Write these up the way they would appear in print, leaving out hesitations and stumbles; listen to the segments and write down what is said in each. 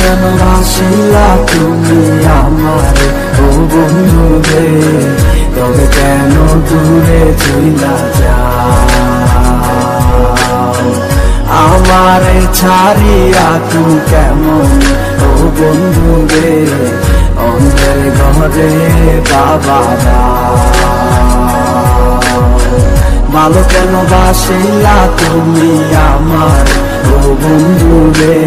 কেন ভাসিলা তুমি আমারে ও বন্ধু রে, তবে কেন দূরে চইলা যাও? আমারে ছাড়িয়া তুমি কেমন ও বন্ধু রে, অন্ধের ঘরে বাবারা। ভালো কেন বাসিলা তুমি আমার ও বন্ধু রে,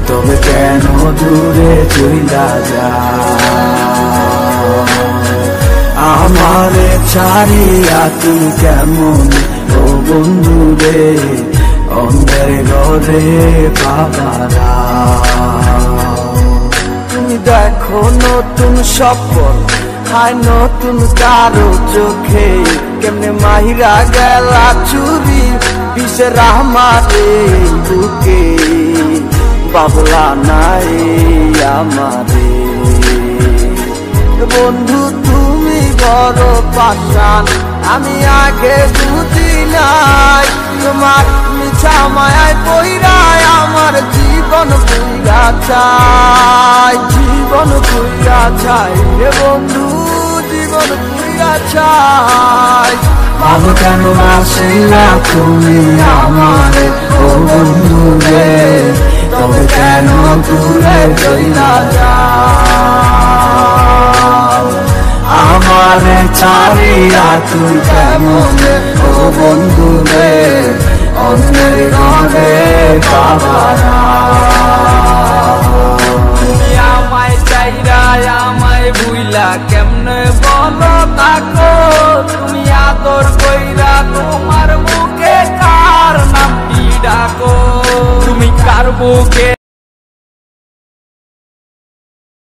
তবে কেন দূরে চইলা যাও? আমারে ছাড়িয়া তুমি কেমন ও বন্ধু রে, অন্ধের ঘরে বাবারা। তুমি দেখো নতুন স্বপ্ন হায় নতুন কারো চোখে, কেমনে মাহিরা গেলা চুরি বিষের আমারে বুকে, বাবলা নাই আমারে। বন্ধু তুমি বড় পাষাণ, আমি আগে বুঝি নাই, তোমার মিছা মায়ায় পইরায় আমার জীবন পুইরা চাই, জীবন পুইরা চাই রে বন্ধু, জীবন পুইরা চাই। ভালো কেন বাসিলা তুমি আমারে ও বন্ধু রে, তবে কেন দূরে চইলা যাও? আমারে ছাড়িয়া তুই কেমন ও বন্ধু রে, অন্ধের ঘরে বাবারা।